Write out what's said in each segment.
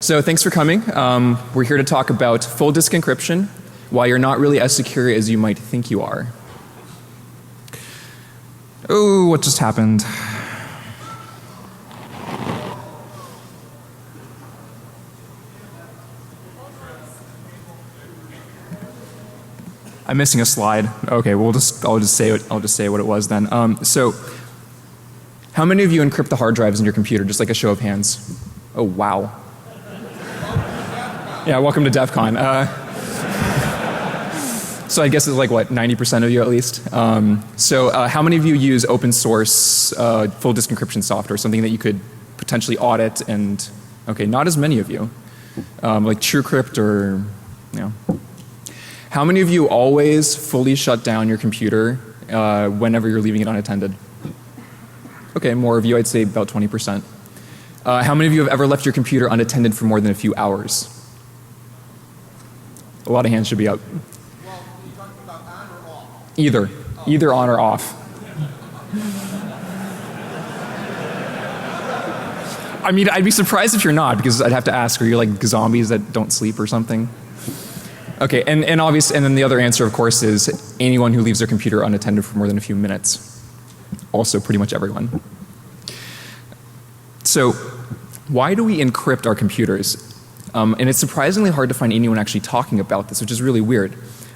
So thanks for coming. We're here to talk about full disk encryption, why you're not really as secure as you might think you are. Oh, what just happened? I'm missing a slide. Okay, I'll just say what it was then. So, how many of you encrypt the hard drives in your computer? Just like a show of hands. Oh wow. Yeah, welcome to DEFCON. So I guess it's like what, 90% of you at least. So how many of you use open source full disk encryption software, something that you could potentially audit and, okay, not as many of you. Like TrueCrypt or, you know. How many of you always fully shut down your computer whenever you're leaving it unattended? Okay, more of you, I'd say about 20%. How many of you have ever left your computer unattended for more than a few hours? A lot of hands should be up. Well, you talking about on or off? Either. Either on or off. I mean, I'd be surprised if you're not, because I'd have to ask, are you like zombies that don't sleep or something? Okay, and then the other answer of course is anyone who leaves their computer unattended for more than a few minutes. Also pretty much everyone. So, why do we encrypt our computers? And it's surprisingly hard to find anyone actually talking about this, which is really weird.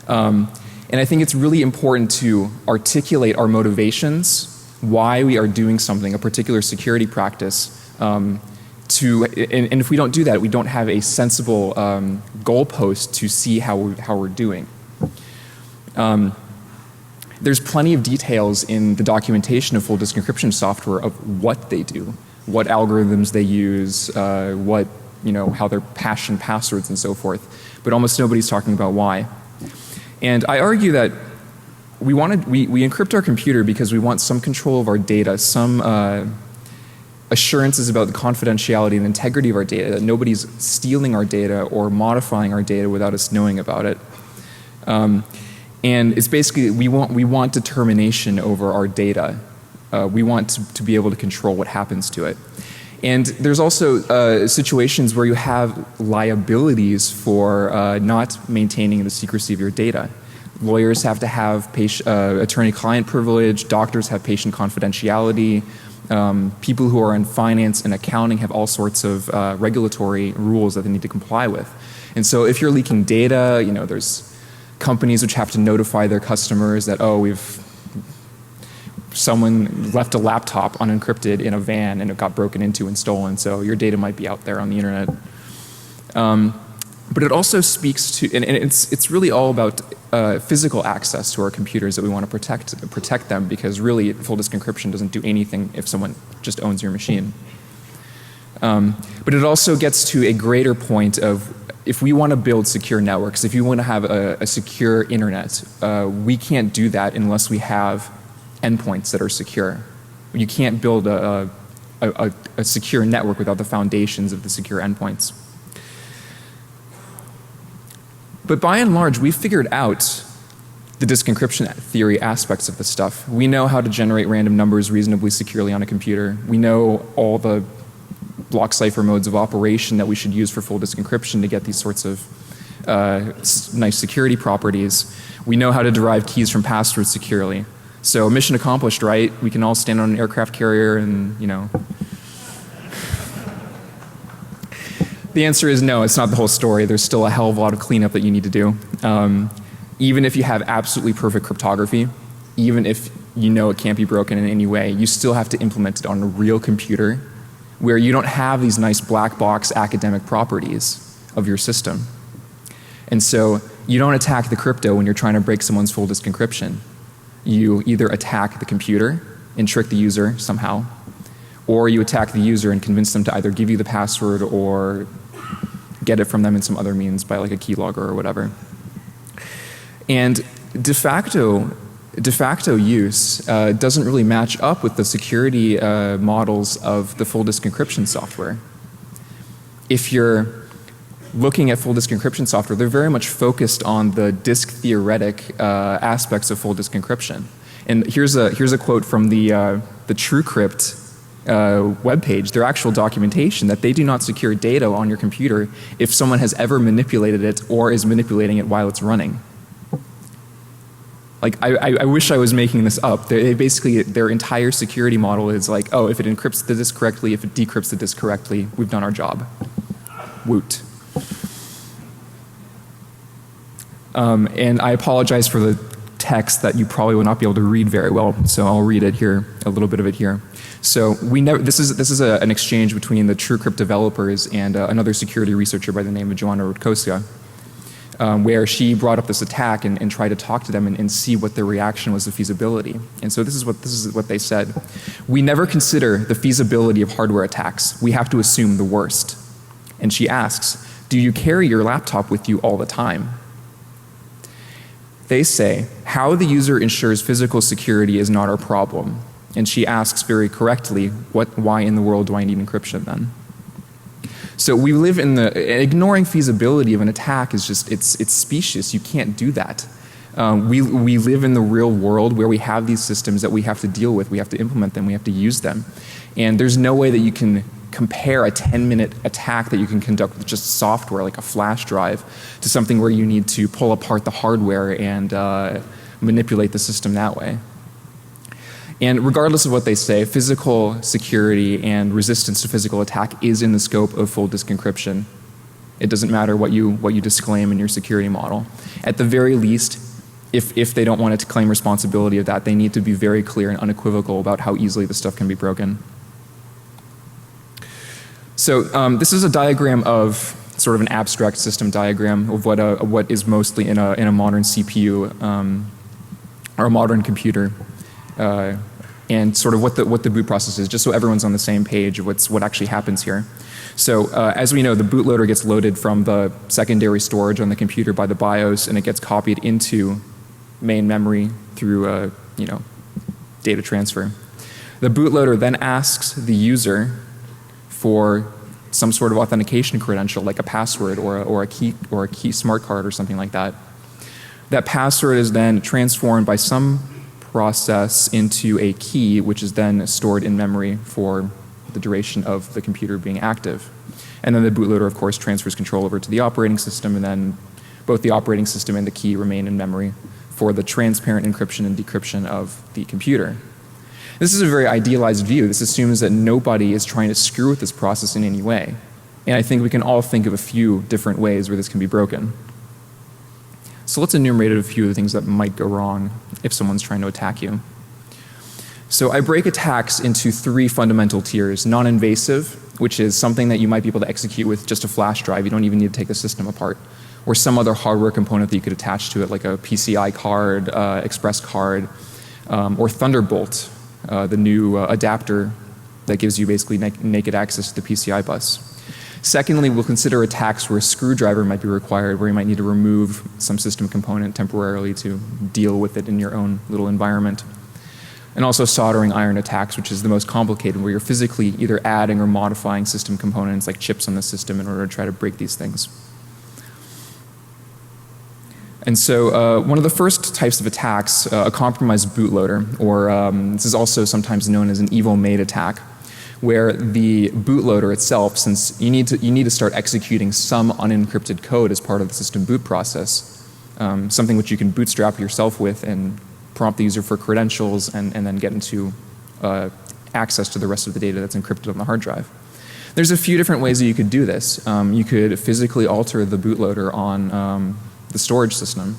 And I think it's really important to articulate our motivations, why we are doing something, a particular security practice, and if we don't do that, we don't have a sensible goalpost to see how we're doing. There's plenty of details in the documentation of full disk encryption software of what they do, what algorithms they use, how they're hashed and passwords and so forth, but almost nobody's talking about why. And I argue that we encrypt our computer because we want some control of our data, some assurances about the confidentiality and integrity of our data, that nobody's stealing our data or modifying our data without us knowing about it. And it's basically, we want determination over our data. We want to be able to control what happens to it. And there's also situations where you have liabilities for not maintaining the secrecy of your data. Lawyers have to have attorney-client privilege, doctors have patient confidentiality, people who are in finance and accounting have all sorts of regulatory rules that they need to comply with. And so if you're leaking data, there's companies which have to notify their customers that, oh, someone left a laptop unencrypted in a van and it got broken into and stolen, so your data might be out there on the internet. But it also speaks to, and it's really all about physical access to our computers that we want to protect them, because really full disk encryption doesn't do anything if someone just owns your machine. But it also gets to a greater point of, if we want to build secure networks, if you want to have a secure internet, we can't do that unless we have endpoints that are secure. You can't build a secure network without the foundations of the secure endpoints. But by and large, we've figured out the disk encryption theory aspects of this stuff. We know how to generate random numbers reasonably securely on a computer. We know all the block cipher modes of operation that we should use for full disk encryption to get these sorts of nice security properties. We know how to derive keys from passwords securely. So mission accomplished, right? We can all stand on an aircraft carrier and, The answer is no, it's not the whole story. There's still a hell of a lot of cleanup that you need to do. Even if you have absolutely perfect cryptography, even if you know it can't be broken in any way, you still have to implement it on a real computer where you don't have these nice black box academic properties of your system. And so you don't attack the crypto when you're trying to break someone's full disk encryption. You either attack the computer and trick the user somehow, or you attack the user and convince them to either give you the password or get it from them in some other means by like a keylogger or whatever. And de facto use doesn't really match up with the security models of the full disk encryption software. If you're looking at full disk encryption software, they're very much focused on the disk theoretic aspects of full disk encryption. And here's a quote from the TrueCrypt web page, their actual documentation, that they do not secure data on your computer if someone has ever manipulated it or is manipulating it while it's running. Like, I wish I was making this up. They basically, their entire security model is like, oh, if it encrypts the disk correctly, if it decrypts the disk correctly, we've done our job. Woot. And I apologize for the text that you probably will not be able to read very well, so I'll read it here, a little bit of it here. So this is an exchange between the TrueCrypt developers and another security researcher by the name of Joanna Rutkowska, where she brought up this attack and tried to talk to them and see what their reaction was to feasibility. And so this is what they said. We never consider the feasibility of hardware attacks. We have to assume the worst. And she asks, do you carry your laptop with you all the time? They say, how the user ensures physical security is not our problem. And she asks very correctly, why in the world do I need encryption then? So we live in ignoring feasibility of an attack is just, it's specious. You can't do that. We live in the real world where we have these systems that we have to deal with. We have to implement them. We have to use them. And there's no way that you can compare a 10-minute attack that you can conduct with just software like a flash drive to something where you need to pull apart the hardware and manipulate the system that way. And regardless of what they say, physical security and resistance to physical attack is in the scope of full disk encryption. It doesn't matter what you disclaim in your security model. At the very least, if they don't want to claim responsibility of that, they need to be very clear and unequivocal about how easily this stuff can be broken. So this is a diagram of sort of an abstract system diagram of what is mostly in a modern CPU or a modern computer, and sort of what the boot process is, just so everyone's on the same page of what actually happens here. So as we know, the bootloader gets loaded from the secondary storage on the computer by the BIOS, and it gets copied into main memory through data transfer. The bootloader then asks the user for some sort of authentication credential, like a password or a key smart card or something like that. That password is then transformed by some process into a key, which is then stored in memory for the duration of the computer being active. And then the bootloader, of course, transfers control over to the operating system, and then both the operating system and the key remain in memory for the transparent encryption and decryption of the computer. This is a very idealized view. This assumes that nobody is trying to screw with this process in any way. And I think we can all think of a few different ways where this can be broken. So let's enumerate a few of the things that might go wrong if someone's trying to attack you. So I break attacks into three fundamental tiers. Non-invasive, which is something that you might be able to execute with just a flash drive. You don't even need to take the system apart. Or some other hardware component that you could attach to it, like a PCI card, express card, or Thunderbolt, the new adapter that gives you basically naked access to the PCI bus. Secondly, we'll consider attacks where a screwdriver might be required, where you might need to remove some system component temporarily to deal with it in your own little environment. And also soldering iron attacks, which is the most complicated, where you're physically either adding or modifying system components like chips on the system in order to try to break these things. And so one of the first types of attacks, a compromised bootloader, or this is also sometimes known as an evil maid attack, where the bootloader itself, since you need to start executing some unencrypted code as part of the system boot process, something which you can bootstrap yourself with and prompt the user for credentials and then get into access to the rest of the data that's encrypted on the hard drive. There's a few different ways that you could do this. You could physically alter the bootloader on the storage system.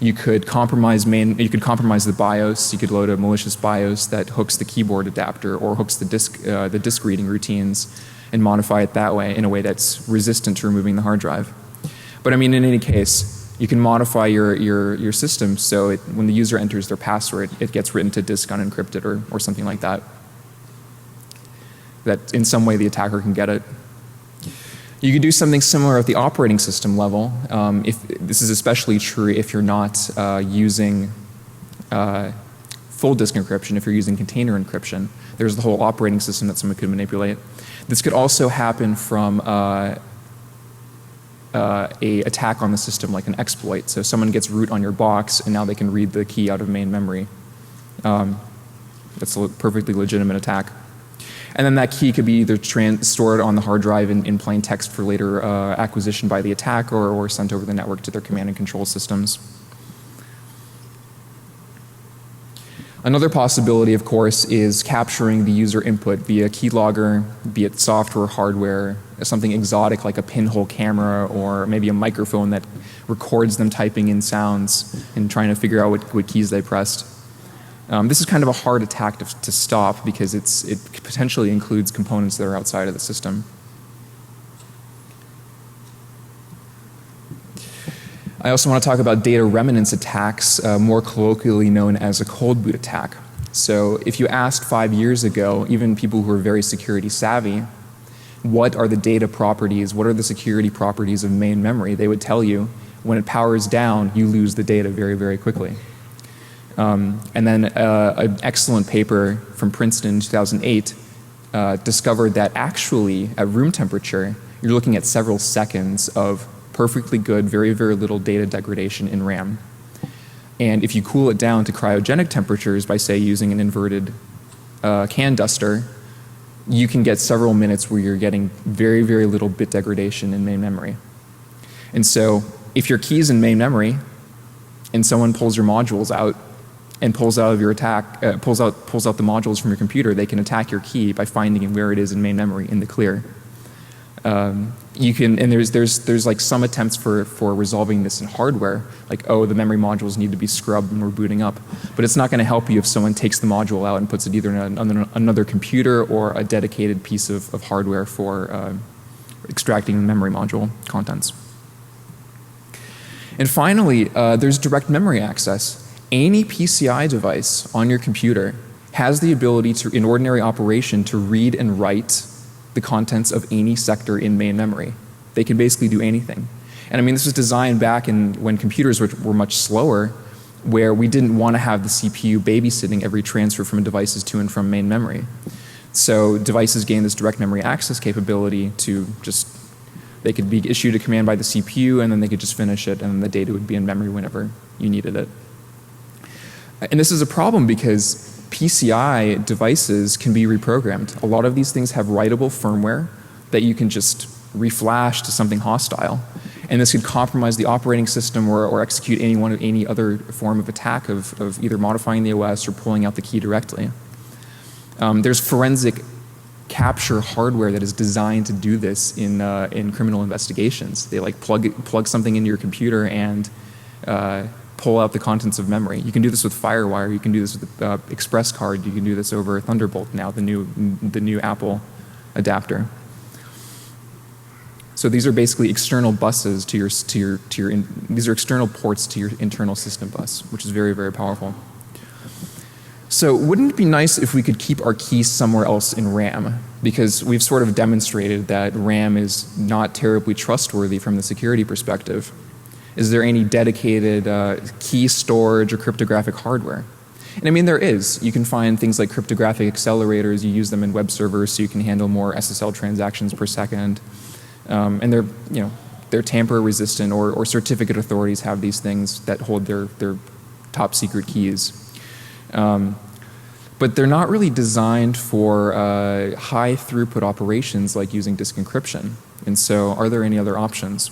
You could compromise the BIOS. You could load a malicious BIOS that hooks the keyboard adapter or hooks the disk reading routines and modify it that way in a way that's resistant to removing the hard drive. But I mean, in any case, you can modify your system so when the user enters their password, it gets written to disk unencrypted or something like that. That in some way the attacker can get it. You could do something similar at the operating system level. This is especially true if you're not using full disk encryption, if you're using container encryption. There's the whole operating system that someone could manipulate. This could also happen from a attack on the system, like an exploit. So someone gets root on your box and now they can read the key out of main memory. That's a perfectly legitimate attack. And then that key could be either stored on the hard drive in plain text for later acquisition by the attacker, or sent over the network to their command and control systems. Another possibility, of course, is capturing the user input via keylogger, be it software, hardware, something exotic like a pinhole camera, or maybe a microphone that records them typing in sounds and trying to figure out what keys they pressed. This is kind of a hard attack to stop because it potentially includes components that are outside of the system. I also want to talk about data remnants attacks, more colloquially known as a cold boot attack. So if you asked 5 years ago, even people who are very security savvy, what are the data properties, what are the security properties of main memory, they would tell you when it powers down, you lose the data very, very quickly. And then an excellent paper from Princeton in 2008 discovered that actually at room temperature, you're looking at several seconds of perfectly good, very, very little data degradation in RAM. And if you cool it down to cryogenic temperatures by, say, using an inverted can duster, you can get several minutes where you're getting very, very little bit degradation in main memory. And so if your key's in main memory and someone pulls your modules out and pulls out of your attack, pulls out the modules from your computer, they can attack your key by finding where it is in main memory in the clear. You can, and there's like some attempts for resolving this in hardware, like, oh, the memory modules need to be scrubbed when we're booting up. But it's not going to help you if someone takes the module out and puts it either in another computer or a dedicated piece of hardware for extracting memory module contents. And finally, there's direct memory access. Any PCI device on your computer has the ability to, in ordinary operation, to read and write the contents of any sector in main memory. They can basically do anything. And I mean, this was designed back when computers were much slower, where we didn't want to have the CPU babysitting every transfer from devices to and from main memory. So devices gained this direct memory access capability to just, they could be issued a command by the CPU and then they could just finish it and then the data would be in memory whenever you needed it. And this is a problem because PCI devices can be reprogrammed. A lot of these things have writable firmware that you can just reflash to something hostile. And this could compromise the operating system or execute any other form of attack of either modifying the OS or pulling out the key directly. There's forensic capture hardware that is designed to do this in criminal investigations. They like plug something into your computer and pull out the contents of memory. You can do this with FireWire, you can do this with Express Card, you can do this over Thunderbolt now, the new Apple adapter. So these are basically external buses these are external ports to your internal system bus, which is very, very powerful. So wouldn't it be nice if we could keep our keys somewhere else in RAM? Because we've sort of demonstrated that RAM is not terribly trustworthy from the security perspective. Is there any dedicated key storage or cryptographic hardware? And I mean, there is. You can find things like cryptographic accelerators. You use them in web servers so you can handle more SSL transactions per second. And they're tamper resistant, or certificate authorities have these things that hold their top secret keys. But they're not really designed for high throughput operations like using disk encryption. And so are there any other options?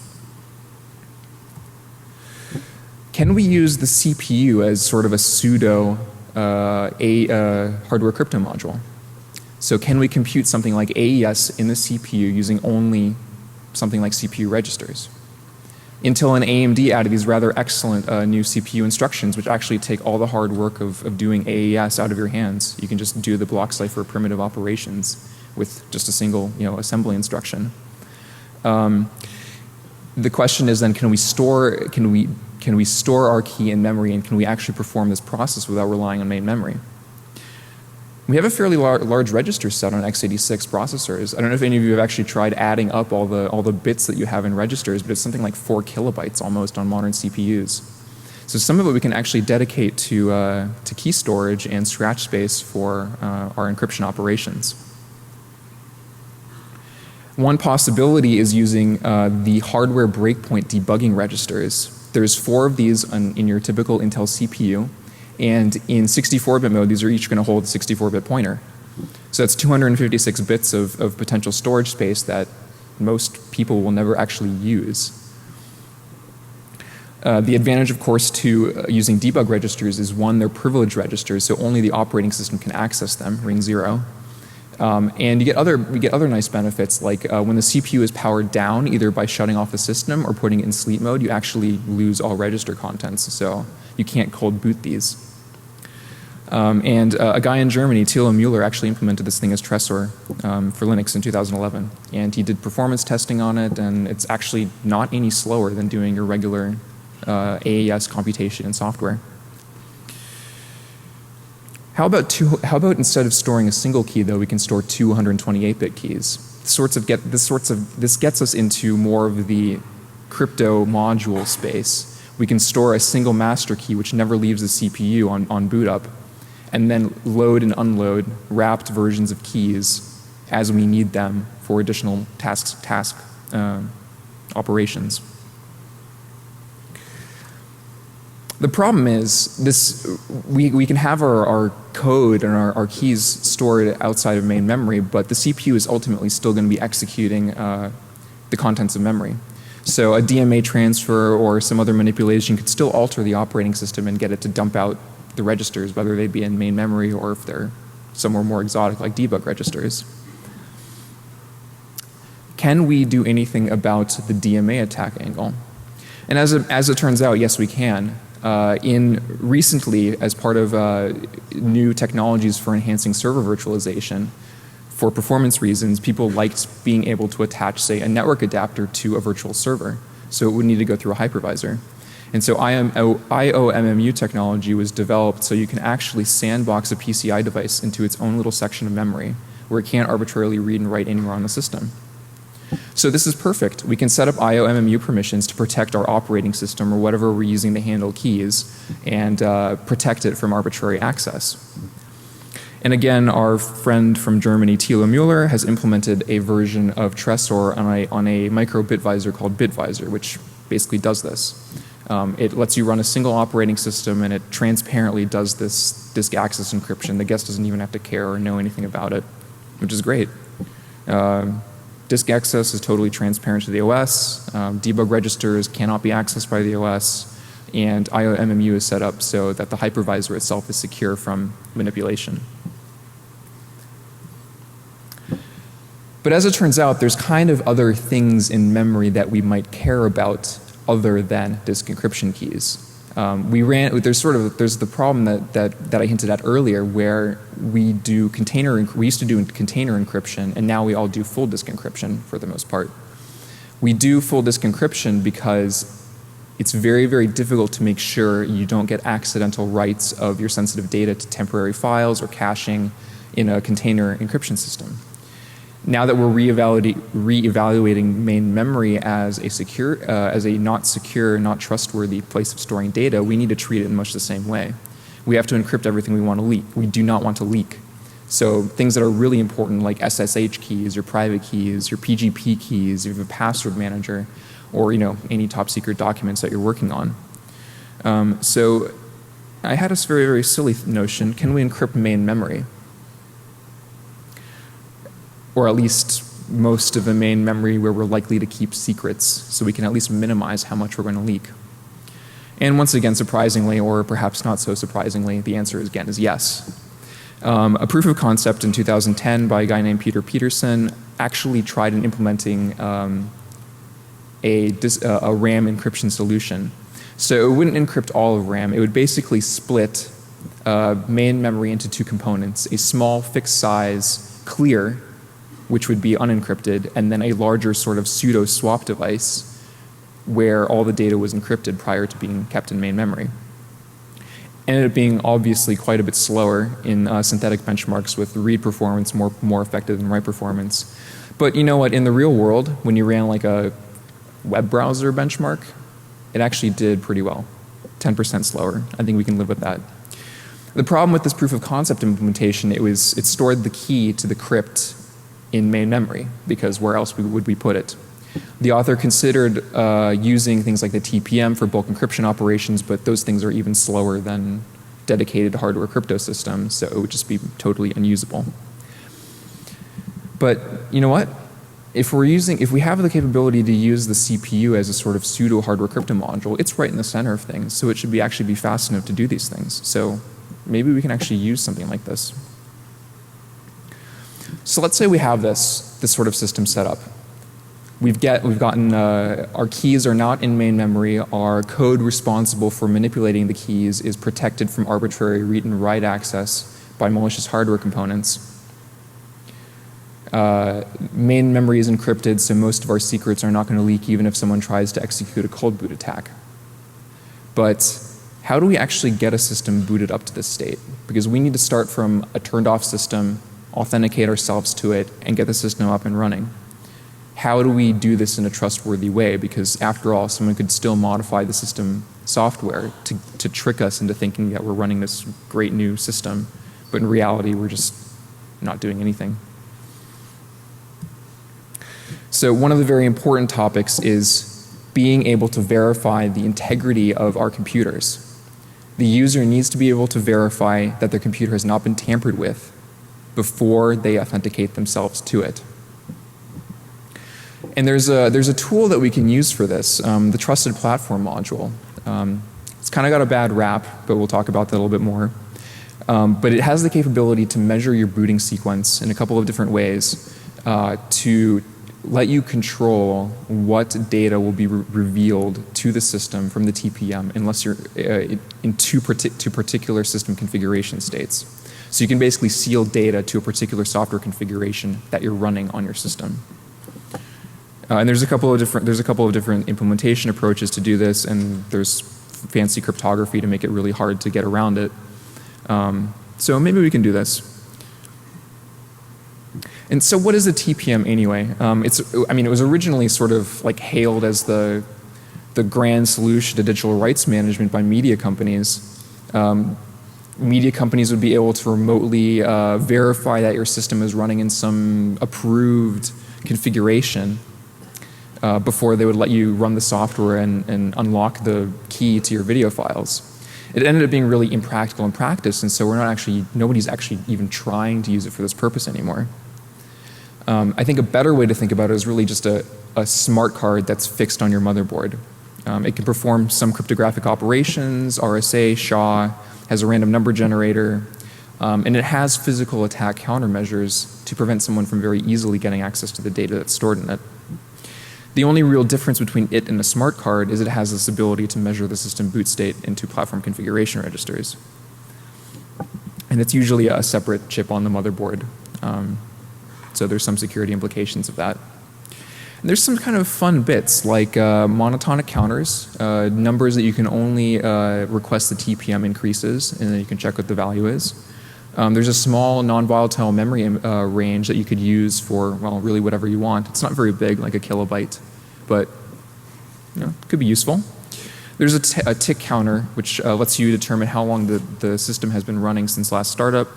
Can we use the CPU as sort of a pseudo hardware crypto module? So can we compute something like AES in the CPU using only something like CPU registers? Intel and AMD added these rather excellent new CPU instructions which actually take all the hard work of doing AES out of your hands. You can just do the block cipher primitive operations with just a single assembly instruction. The question is then, can we store our key in memory, and can we actually perform this process without relying on main memory? We have a fairly large register set on x86 processors. I don't know if any of you have actually tried adding up all the bits that you have in registers, but it's something like 4 kilobytes almost on modern CPUs. So some of it we can actually dedicate to key storage and scratch space for our encryption operations. One possibility is using the hardware breakpoint debugging registers. There's 4 of these in your typical Intel CPU, and in 64-bit mode, these are each going to hold a 64-bit pointer. So that's 256 bits of potential storage space that most people will never actually use. The advantage, of course, to using debug registers is one, they're privileged registers, so only the operating system can access them, ring 0. And we get other nice benefits, like when the CPU is powered down, either by shutting off the system or putting it in sleep mode, you actually lose all register contents, so you can't cold boot these. And a guy in Germany, Thilo Müller, actually implemented this thing as Tresor for Linux in 2011. And he did performance testing on it, and it's actually not any slower than doing your regular AES computation in software. How about instead of storing a single key, though, we can store 228-bit keys? This gets us into more of the crypto module space. We can store a single master key which never leaves the CPU on boot up, and then load and unload wrapped versions of keys as we need them for additional task operations. The problem is we can have our code and our keys stored outside of main memory, but the CPU is ultimately still going to be executing the contents of memory. So a DMA transfer or some other manipulation could still alter the operating system and get it to dump out the registers, whether they be in main memory or if they're somewhere more exotic like debug registers. Can we do anything about the DMA attack angle? And as it turns out, yes, we can. Recently, as part of new technologies for enhancing server virtualization, for performance reasons, people liked being able to attach, say, a network adapter to a virtual server. So it would need to go through a hypervisor. And so IOMMU technology was developed so you can actually sandbox a PCI device into its own little section of memory where it can't arbitrarily read and write anywhere on the system. So this is perfect. We can set up IOMMU permissions to protect our operating system or whatever we're using to handle keys and protect it from arbitrary access. And again, our friend from Germany, Thilo Müller, has implemented a version of Tresor on a micro bitvisor called Bitvisor, which basically does this. It lets you run a single operating system and it transparently does this disk access encryption. The guest doesn't even have to care or know anything about it, which is great. Disk access is totally transparent to the OS. Debug registers cannot be accessed by the OS. And IOMMU is set up so that the hypervisor itself is secure from manipulation. But as it turns out, there's kind of other things in memory that we might care about other than disk encryption keys. There's the problem that I hinted at earlier, where we used to do container encryption, and now we all do full disk encryption for the most part. We do full disk encryption because it's very, very difficult to make sure you don't get accidental writes of your sensitive data to temporary files or caching in a container encryption system. Now that we're reevaluating main memory as a not secure, not trustworthy place of storing data, we need to treat it in much the same way. We have to encrypt everything we want to leak. We do not want to leak. So things that are really important like SSH keys, your private keys, your PGP keys, you have a password manager, or any top secret documents that you're working on. So I had this very, very silly notion: can we encrypt main memory? Or at least most of the main memory where we're likely to keep secrets, so we can at least minimize how much we're going to leak. And once again, surprisingly, or perhaps not so surprisingly, the answer again is yes. A proof of concept in 2010 by a guy named Peter Peterson actually tried in implementing a RAM encryption solution. So it wouldn't encrypt all of RAM. It would basically split main memory into two components: a small fixed size clear, which would be unencrypted, and then a larger sort of pseudo swap device where all the data was encrypted prior to being kept in main memory. Ended up being obviously quite a bit slower in synthetic benchmarks, with read performance more effective than write performance. But you know what, in the real world, when you ran like a web browser benchmark, it actually did pretty well. 10% slower. I think we can live with that. The problem with this proof of concept implementation, it stored the key to the crypt in main memory, because where else would we put it? The author considered using things like the TPM for bulk encryption operations, but those things are even slower than dedicated hardware crypto systems, so it would just be totally unusable. But you know what? If we have the capability to use the CPU as a sort of pseudo hardware crypto module, it's right in the center of things, so it should actually be fast enough to do these things. So maybe we can actually use something like this. So let's say we have this sort of system set up. We've gotten, our keys are not in main memory, our code responsible for manipulating the keys is protected from arbitrary read and write access by malicious hardware components. Main memory is encrypted, so most of our secrets are not going to leak even if someone tries to execute a cold boot attack. But how do we actually get a system booted up to this state? Because we need to start from a turned off system, authenticate ourselves to it, and get the system up and running. How do we do this in a trustworthy way? Because after all, someone could still modify the system software to trick us into thinking that we're running this great new system, but in reality we're just not doing anything. So one of the very important topics is being able to verify the integrity of our computers. The user needs to be able to verify that their computer has not been tampered with before they authenticate themselves to it. And there's a tool that we can use for this, the Trusted Platform module. It's kind of got a bad rap, but we'll talk about that a little bit more. But it has the capability to measure your booting sequence in a couple of different ways to let you control what data will be revealed to the system from the TPM unless you're in two particular system configuration states. So you can basically seal data to a particular software configuration that you're running on your system. And there's a couple of different implementation approaches to do this, and there's fancy cryptography to make it really hard to get around it. So maybe we can do this. And so what is a TPM anyway? It was originally sort of like hailed as the grand solution to digital rights management by media companies. Media companies would be able to remotely verify that your system is running in some approved configuration before they would let you run the software and unlock the key to your video files. It ended up being really impractical in practice, and so nobody's actually even trying to use it for this purpose anymore. I think a better way to think about it is really just a smart card that's fixed on your motherboard. It can perform some cryptographic operations, RSA, SHA, has a random number generator, and it has physical attack countermeasures to prevent someone from very easily getting access to the data that's stored in it. The only real difference between it and a smart card is it has this ability to measure the system boot state into platform configuration registers. And it's usually a separate chip on the motherboard. So there's some security implications of that. And there's some kind of fun bits like monotonic counters, numbers that you can only request the TPM increases, and then you can check what the value is. There's a small non-volatile memory range that you could use for, well, really whatever you want. It's not very big, like a kilobyte, but it could be useful. There's a tick counter, which lets you determine how long the system has been running since last startup.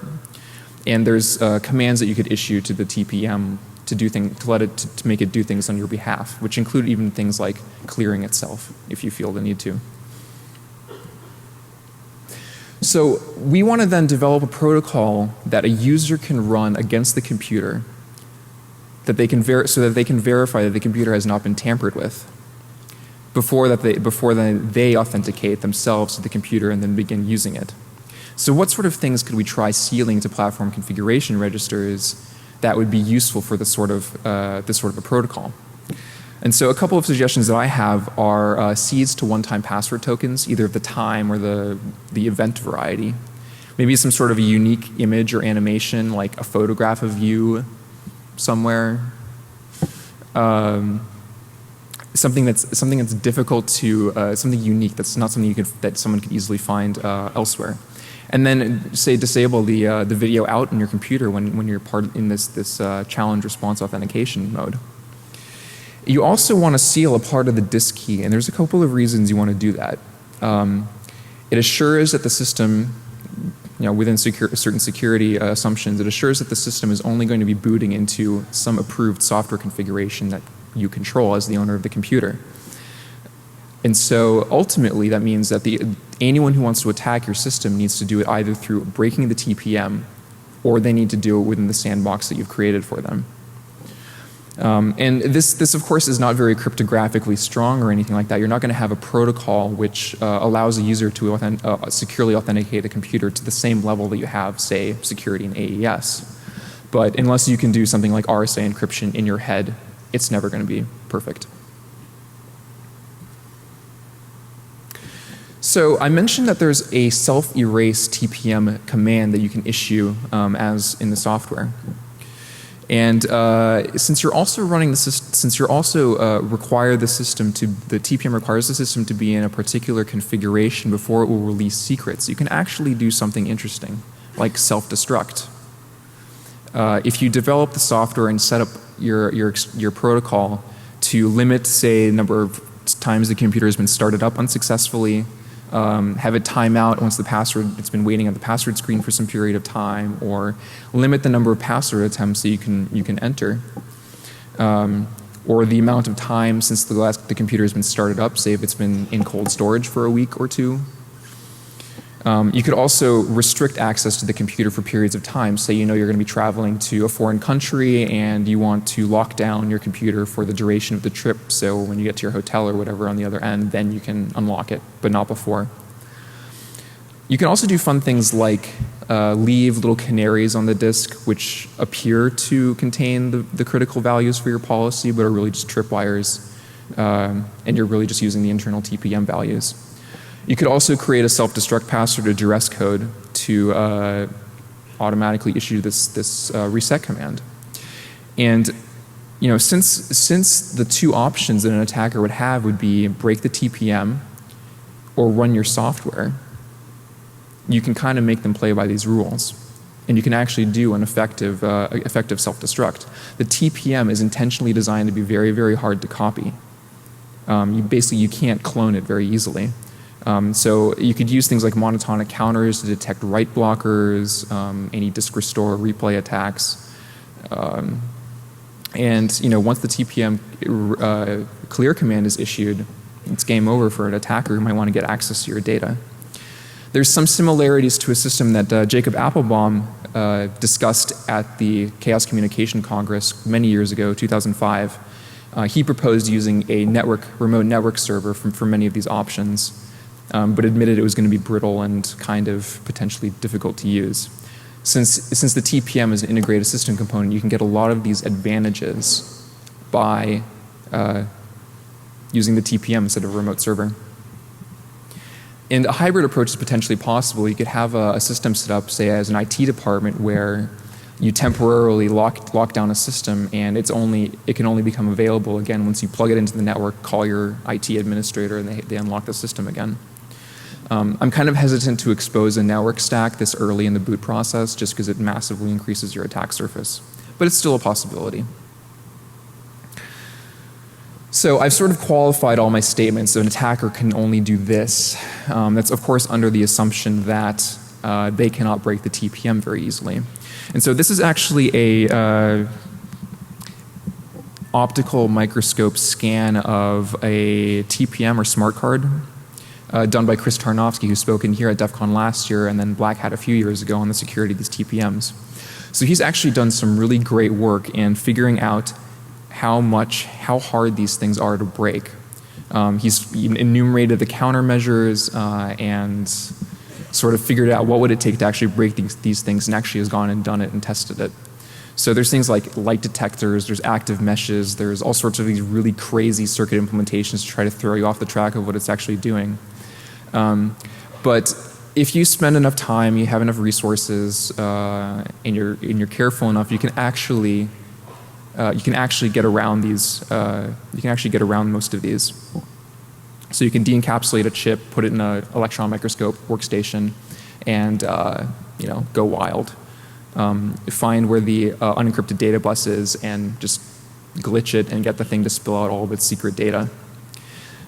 And there's commands that you could issue to the TPM to make it do things on your behalf, which include even things like clearing itself if you feel the need to. So we want to then develop a protocol that a user can run against the computer so that they can verify that the computer has not been tampered with before they authenticate themselves to the computer and then begin using it. So what sort of things could we try sealing to platform configuration registers that would be useful for this sort of a protocol? And so a couple of suggestions that I have are seeds to one-time password tokens, either of the time or the event variety. Maybe some sort of a unique image or animation, like a photograph of you somewhere. Something that's difficult to something unique. That's not something that someone could easily find elsewhere. And then say disable the video out in your computer when you're in this challenge response authentication mode. You also want to seal a part of the disk key, and there's a couple of reasons you want to do that. It assures that the system, within certain security assumptions, it assures that the system is only going to be booting into some approved software configuration that you control as the owner of the computer. And so ultimately that means that anyone who wants to attack your system needs to do it either through breaking the TPM or they need to do it within the sandbox that you've created for them. And this of course is not very cryptographically strong or anything like that. You're not going to have a protocol which allows a user to securely authenticate a computer to the same level that you have, say, security in AES. But unless you can do something like RSA encryption in your head, it's never going to be perfect. So I mentioned that there's a self-erase TPM command that you can issue as in the software. And since you're also running the system, since you're also require the system to, the TPM requires the system to be in a particular configuration before it will release secrets, you can actually do something interesting, like self-destruct. If you develop the software and set up your protocol to limit, say, the number of times the computer has been started up unsuccessfully, have it time out once the password, it's been waiting on the password screen for some period of time, or limit the number of password attempts that you can enter, or the amount of time since the computer has been started up, say if it's been in cold storage for a week or two. You could also restrict access to the computer for periods of time. Say you know you're going to be traveling to a foreign country and you want to lock down your computer for the duration of the trip, so when you get to your hotel or whatever on the other end, then you can unlock it, but not before. You can also do fun things like leave little canaries on the disk which appear to contain the critical values for your policy but are really just tripwires, and you're really just using the internal TPM values. You could also create a self-destruct password or duress code to automatically issue this reset command. And you know, since the two options that an attacker would have would be break the TPM or run your software, you can kind of make them play by these rules. And you can actually do an effective self-destruct. The TPM is intentionally designed to be very, very hard to copy. You can't clone it very easily. So you could use things like monotonic counters to detect write blockers, any disk restore, replay attacks. And you know, once the TPM clear command is issued, it's game over for an attacker who might want to get access to your data. There's some similarities to a system that Jacob Appelbaum discussed at the Chaos Communication Congress many years ago, 2005. He proposed using a remote network server for many of these options. But admitted it was going to be brittle and kind of potentially difficult to use. Since the TPM is an integrated system component, you can get a lot of these advantages by using the TPM instead of a remote server. And a hybrid approach is potentially possible. You could have a system set up, say, as an IT department where you temporarily lock down a system, and it can only become available again once you plug it into the network, call your IT administrator, and they unlock the system again. I'm kind of hesitant to expose a network stack this early in the boot process just because it massively increases your attack surface. But it's still a possibility. So I've sort of qualified all my statements. So an attacker can only do this. That's of course under the assumption that they cannot break the TPM very easily. And so this is actually a optical microscope scan of a TPM or smart card. Done by Chris Tarnowski, who spoke in here at DEFCON last year, and then Black Hat a few years ago on the security of these TPMs. So he's actually done some really great work in figuring out how hard these things are to break. He's enumerated the countermeasures and sort of figured out what would it take to actually break these things, and actually has gone and done it and tested it. So there's things like light detectors, there's active meshes, there's all sorts of these really crazy circuit implementations to try to throw you off the track of what it's actually doing. But if you spend enough time, you have enough resources, and you're careful enough, you can actually get around these. You can actually get around most of these. So you can de-encapsulate a chip, put it in an electron microscope workstation, and go wild. Find where the unencrypted data bus is and just glitch it and get the thing to spill out all of its secret data.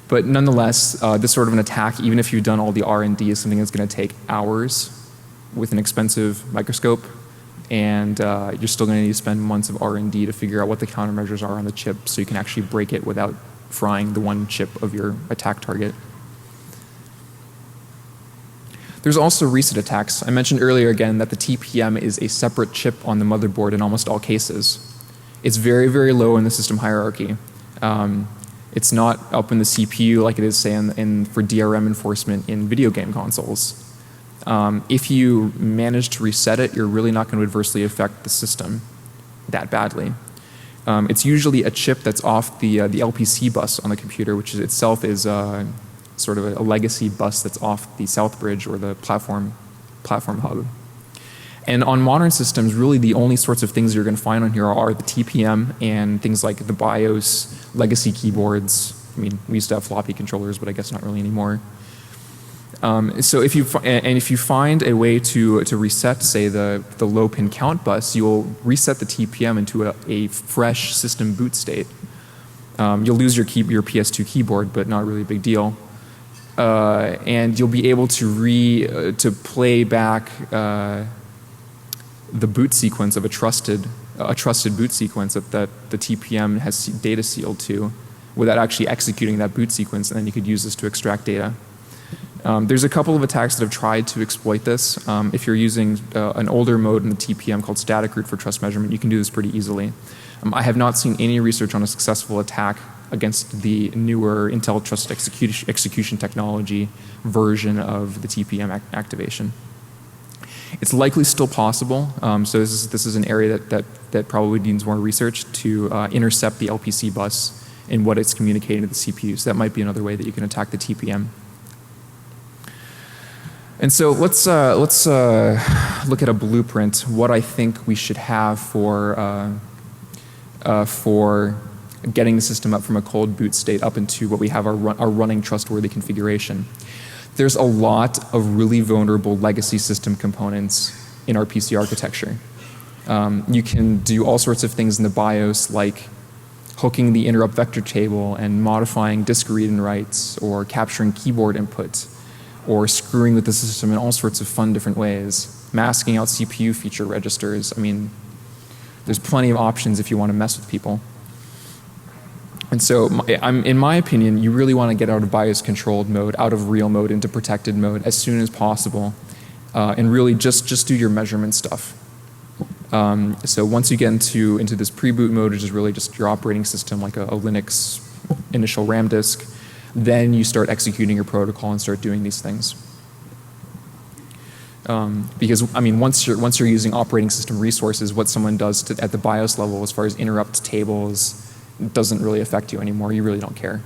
But nonetheless, this sort of an attack, even if you've done all the R&D, is something that's going to take hours with an expensive microscope, and you're still going to need to spend months of R&D to figure out what the countermeasures are on the chip so you can actually break it without frying the one chip of your attack target. There's also reset attacks. I mentioned earlier again that the TPM is a separate chip on the motherboard in almost all cases. It's very, very low in the system hierarchy. It's not up in the CPU like it is, say, for DRM enforcement in video game consoles. If you manage to reset it, you're really not going to adversely affect the system that badly. It's usually a chip that's off the LPC bus on the computer, which itself is sort of a legacy bus that's off the South Bridge or the platform hub. And on modern systems, really the only sorts of things you're going to find on here are the TPM and things like the BIOS, legacy keyboards. I mean, we used to have floppy controllers, but I guess not really anymore. So if you find a way to reset, say, the low pin count bus, you'll reset the TPM into a fresh system boot state. You'll lose your PS2 keyboard, but not really a big deal. And you'll be able to play back the boot sequence of a trusted boot sequence that the TPM has data sealed to, without actually executing that boot sequence, and then you could use this to extract data. There's a couple of attacks that have tried to exploit this. If you're using an older mode in the TPM called static root for trust measurement, you can do this pretty easily. I have not seen any research on a successful attack against the newer Intel Trusted Execution Technology version of the TPM activation. It's likely still possible, so this is an area that probably needs more research to intercept the LPC bus and what it's communicating to the CPU. So that might be another way that you can attack the TPM. And so let's look at a blueprint, what I think we should have for getting the system up from a cold boot state up into what we have our running trustworthy configuration. There's a lot of really vulnerable legacy system components in our PC architecture. You can do all sorts of things in the BIOS, like hooking the interrupt vector table and modifying disk read and writes, or capturing keyboard input, or screwing with the system in all sorts of fun different ways, masking out CPU feature registers. I mean, there's plenty of options if you want to mess with people. And so, in my opinion, you really want to get out of BIOS controlled mode, out of real mode into protected mode as soon as possible, and really just do your measurement stuff. So once you get into this pre-boot mode, which is really just your operating system, like a Linux initial RAM disk, then you start executing your protocol and start doing these things. Because I mean, once you're using operating system resources, what someone does at the BIOS level, as far as interrupt tables, doesn't really affect you anymore. You really don't care.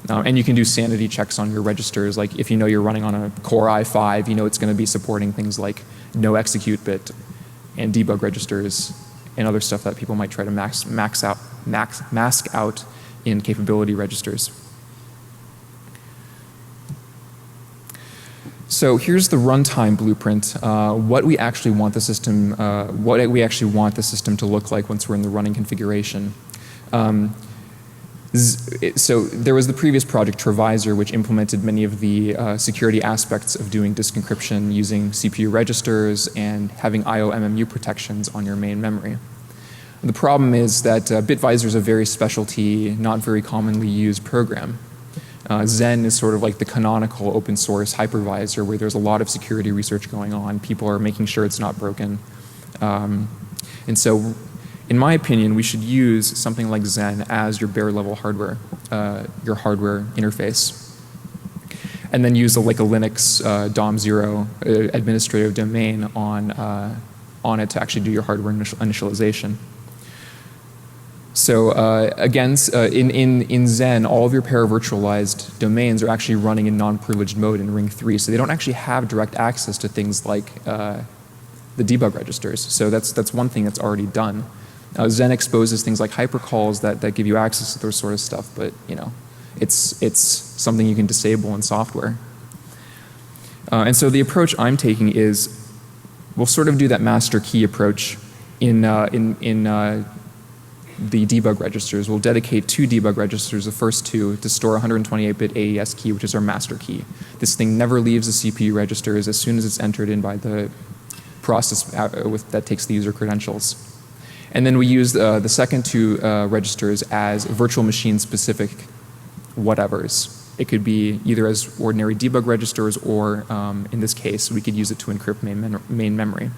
And you can do sanity checks on your registers. Like if you know you're running on a Core i5, you know it's going to be supporting things like no execute bit and debug registers and other stuff that people might try to mask out in capability registers. So here's the runtime blueprint. What we actually want the system to look like once we're in the running configuration. So there was the previous project Trevisor, which implemented many of the security aspects of doing disk encryption using CPU registers and having IOMMU protections on your main memory. The problem is that Bitvisor is a very specialty, not very commonly used program. Zen is sort of like the canonical open source hypervisor where there's a lot of security research going on. People are making sure it's not broken. And so, in my opinion, we should use something like Zen as your bare level hardware, your hardware interface. And then use like a Linux DOM0 administrative domain on it to actually do your hardware initialization. So again, in Zen, all of your paravirtualized domains are actually running in non-privileged mode in Ring 3, so they don't actually have direct access to things like the debug registers. So that's one thing that's already done. Zen exposes things like hypercalls that give you access to those sort of stuff, but you know, it's something you can disable in software. And so the approach I'm taking is we'll sort of do that master key approach in the debug registers. We'll dedicate 2 debug registers, the first 2, to store a 128-bit AES key, which is our master key. This thing never leaves the CPU registers as soon as it's entered in by the process that takes the user credentials. And then we use the second 2 registers as virtual machine specific whatevers. It could be either as ordinary debug registers or in this case we could use it to encrypt main memory.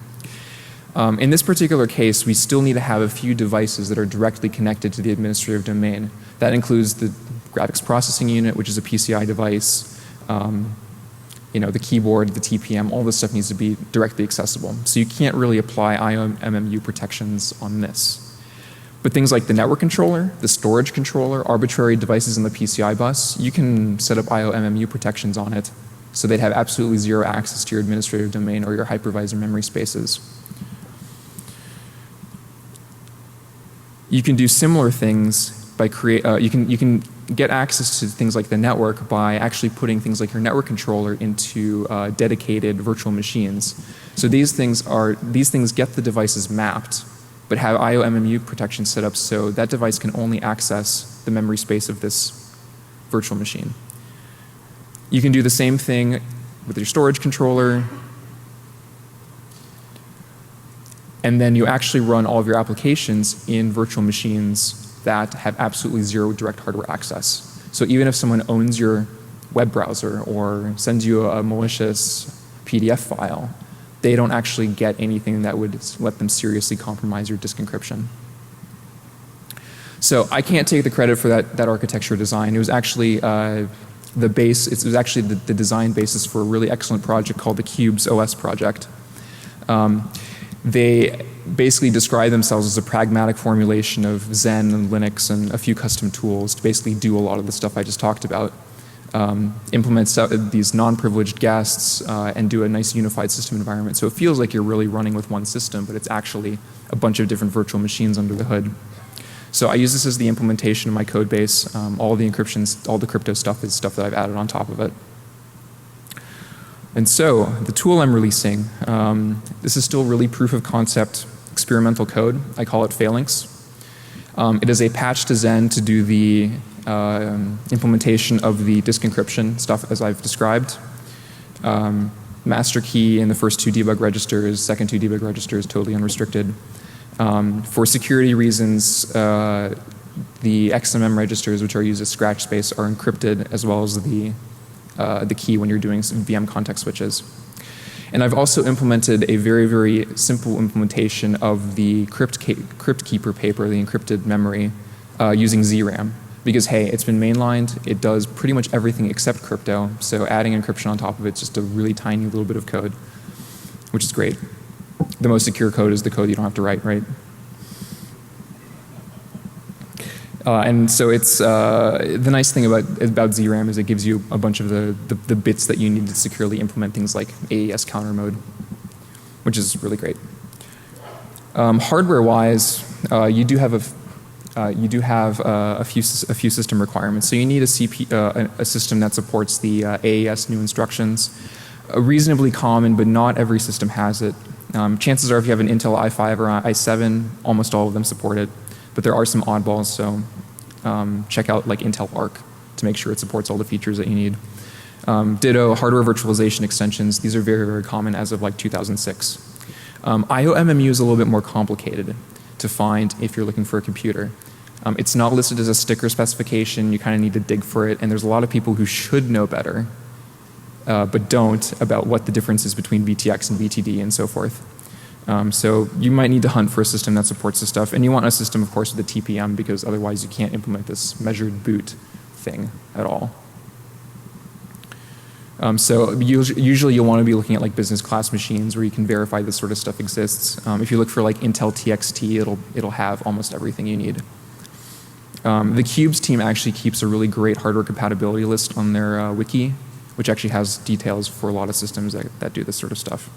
In this particular case, we still need to have a few devices that are directly connected to the administrative domain. That includes the graphics processing unit, which is a PCI device, the keyboard, the TPM, all this stuff needs to be directly accessible. So you can't really apply IOMMU protections on this. But things like the network controller, the storage controller, arbitrary devices in the PCI bus, you can set up IOMMU protections on it so they'd have absolutely zero access to your administrative domain or your hypervisor memory spaces. You can do similar things by you can get access to things like the network by actually putting things like your network controller into dedicated virtual machines. So these things get the devices mapped, but have IOMMU protection set up so that device can only access the memory space of this virtual machine. You can do the same thing with your storage controller, and then you actually run all of your applications in virtual machines that have absolutely zero direct hardware access. So even if someone owns your web browser or sends you a malicious PDF file, they don't actually get anything that would let them seriously compromise your disk encryption. So I can't take the credit for that architecture design. It was actually the design basis for a really excellent project called the Cubes OS project. They basically describe themselves as a pragmatic formulation of Zen and Linux and a few custom tools to basically do a lot of the stuff I just talked about. Implement these non-privileged guests and do a nice unified system environment. So it feels like you're really running with one system, but it's actually a bunch of different virtual machines under the hood. So I use this as the implementation of my code base. All the encryptions, all the crypto stuff is stuff that I've added on top of it. And so the tool I'm releasing, this is still really proof of concept experimental code. I call it Phalanx. It is a patch to Zen to do the implementation of the disk encryption stuff as I've described. Master key in the first two debug registers, second two debug registers, totally unrestricted. For security reasons, the XMM registers, which are used as scratch space, are encrypted, as well as the key when you're doing some VM context switches. And I've also implemented a very, very simple implementation of the crypt keeper paper, the encrypted memory, using ZRAM. Because hey, it's been mainlined, it does pretty much everything except crypto, so adding encryption on top of it's just a really tiny little bit of code, which is great. The most secure code is the code you don't have to write, right? And so it's the nice thing about ZRAM is it gives you a bunch of the bits that you need to securely implement things like AES counter mode, which is really great. Hardware-wise, you do have a few system requirements. So you need a system that supports the AES new instructions. Reasonably common, but not every system has it. Chances are, if you have an Intel i5 or i7, almost all of them support it. But there are some oddballs, so check out like Intel Arc to make sure it supports all the features that you need. Ditto, hardware virtualization extensions. These are very, very common as of like 2006. IOMMU is a little bit more complicated to find if you're looking for a computer. It's not listed as a sticker specification. You kind of need to dig for it, and there's a lot of people who should know better, but don't, about what the difference is between BTX and BTD and so forth. So you might need to hunt for a system that supports this stuff, and you want a system, of course, with a TPM, because otherwise you can't implement this measured boot thing at all. So usually you'll want to be looking at like business class machines where you can verify this sort of stuff exists. If you look for like Intel TXT, it'll have almost everything you need. The Cubes team actually keeps a really great hardware compatibility list on their wiki, which actually has details for a lot of systems that do this sort of stuff.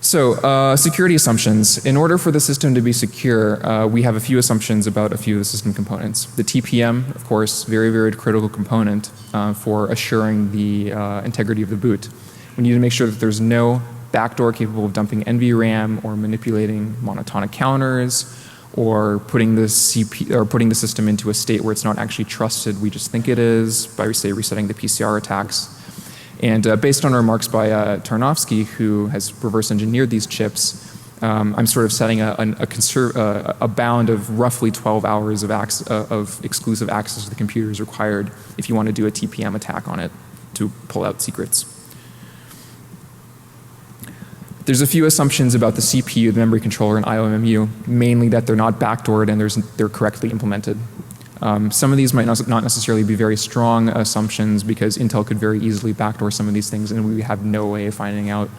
So security assumptions. In order for the system to be secure, we have a few assumptions about a few of the system components. The TPM, of course, very, very critical component for assuring the integrity of the boot. We need to make sure that there's no backdoor capable of dumping NVRAM or manipulating monotonic counters or putting the system into a state where it's not actually trusted. We just think it is by, say, resetting the PCR attacks. And based on remarks by Tarnowski, who has reverse engineered these chips, I'm sort of setting a bound of roughly 12 hours of exclusive access to the computer is required if you want to do a TPM attack on it to pull out secrets. There's a few assumptions about the CPU, the memory controller, and IOMMU, mainly that they're not backdoored and they're correctly implemented. Some of these might not necessarily be very strong assumptions because Intel could very easily backdoor some of these things and we have no way of finding out.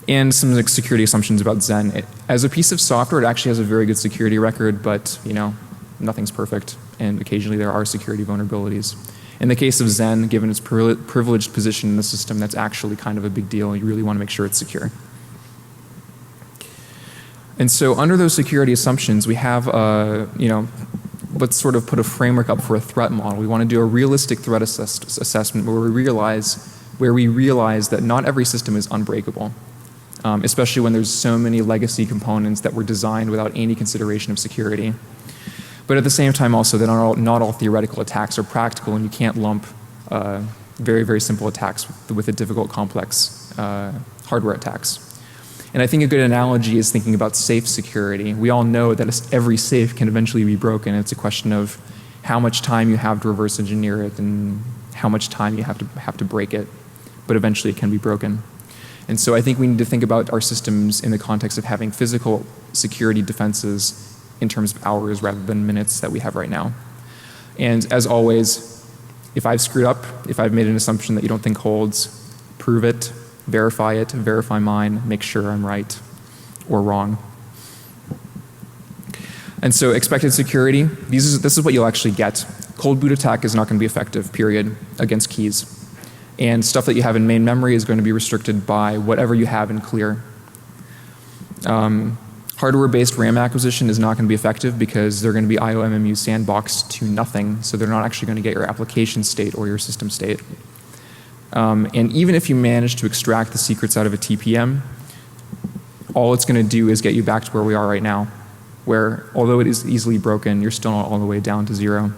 And some like security assumptions about Zen. As a piece of software, it actually has a very good security record, but you know, nothing's perfect, and occasionally there are security vulnerabilities. In the case of Zen, given its privileged position in the system, that's actually kind of a big deal. You really want to make sure it's secure. And so under those security assumptions, we have, you know, let's sort of put a framework up for a threat model. We want to do a realistic threat assessment where we realize that not every system is unbreakable. Especially when there's so many legacy components that were designed without any consideration of security. But at the same time also that not all theoretical attacks are practical and you can't lump very, very simple attacks with a difficult, complex hardware attacks. And I think a good analogy is thinking about safe security. We all know that every safe can eventually be broken. It's a question of how much time you have to reverse engineer it and how much time you have to break it. But eventually it can be broken. And so I think we need to think about our systems in the context of having physical security defenses in terms of hours rather than minutes that we have right now. And as always, if I've screwed up, if I've made an assumption that you don't think holds, prove it, verify mine, make sure I'm right or wrong. And so expected security, this is what you'll actually get. Cold boot attack is not going to be effective, period, against keys. And stuff that you have in main memory is going to be restricted by whatever you have in clear. Hardware-based RAM acquisition is not going to be effective because they're going to be IOMMU sandboxed to nothing, so they're not actually going to get your application state or your system state. And even if you manage to extract the secrets out of a TPM, all it's going to do is get you back to where we are right now, where although it is easily broken, you're still not all the way down to zero.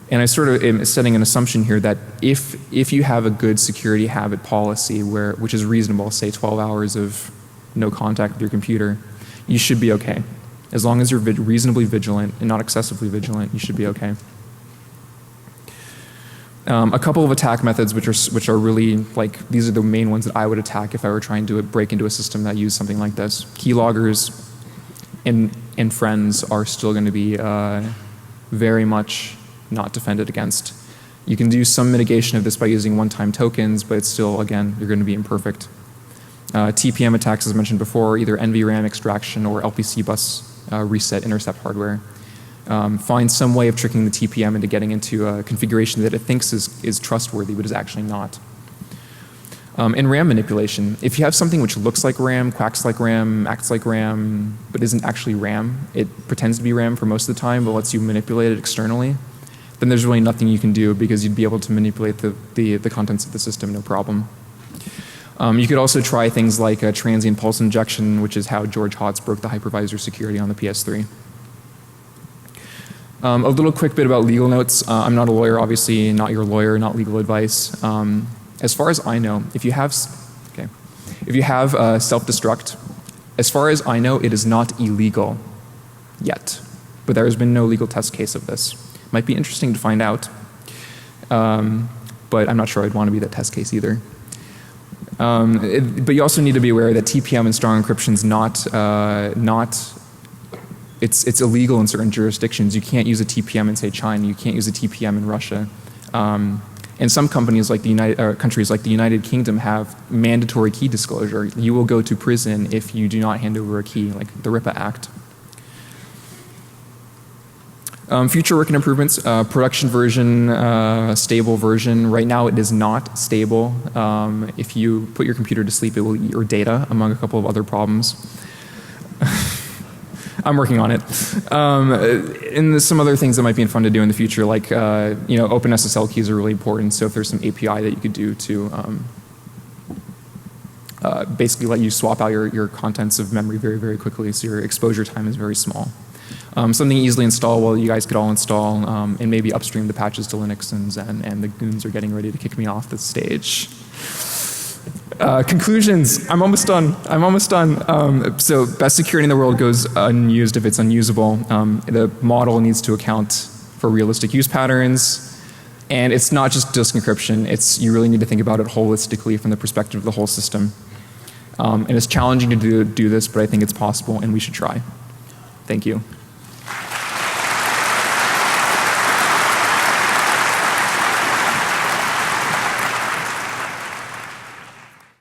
And I sort of am setting an assumption here that if you have a good security habit policy which is reasonable, say 12 hours of no contact with your computer, you should be okay. As long as you're reasonably vigilant and not excessively vigilant, you should be okay. A couple of attack methods which are really like, these are the main ones that I would attack if I were trying to break into a system that used something like this. Keyloggers and friends are still going to be very much not defended against. You can do some mitigation of this by using one-time tokens, but it's still, again, you're going to be imperfect. TPM attacks, as mentioned before, either NVRAM extraction or LPC bus reset intercept hardware. Find some way of tricking the TPM into getting into a configuration that it thinks is trustworthy, but is actually not. And RAM manipulation. If you have something which looks like RAM, quacks like RAM, acts like RAM, but isn't actually RAM, it pretends to be RAM for most of the time, but lets you manipulate it externally, then there's really nothing you can do because you'd be able to manipulate the contents of the system no problem. You could also try things like transient pulse injection, which is how George Hotz broke the hypervisor security on the PS3. A little quick bit about legal notes. I'm not a lawyer, obviously, not your lawyer, not legal advice. As far as I know, if you have self-destruct, as far as I know, it is not illegal yet. But there has been no legal test case of this. Might be interesting to find out, but I'm not sure I'd want to be that test case either. But you also need to be aware that TPM and strong encryption is it's illegal in certain jurisdictions. You can't use a TPM in, say, China. You can't use a TPM in Russia. And some companies like countries like the United Kingdom have mandatory key disclosure. You will go to prison if you do not hand over a key, like the RIPA Act. Future work and improvements, production version, stable version. Right now it is not stable. If you put your computer to sleep, it will eat your data, among a couple of other problems. I'm working on it. And there's some other things that might be fun to do in the future, like open SSL keys are really important. So if there's some API that you could do to basically let you swap out your contents of memory very, very quickly, so your exposure time is very small. Something easily installable you guys could all install, and maybe upstream the patches to Linux and Zen, and the goons are getting ready to kick me off the stage. Conclusions. I'm almost done. So best security in the world goes unused if it's unusable. The model needs to account for realistic use patterns, and it's not just disk encryption. You really need to think about it holistically from the perspective of the whole system. And it's challenging to do this, but I think it's possible and we should try. Thank you.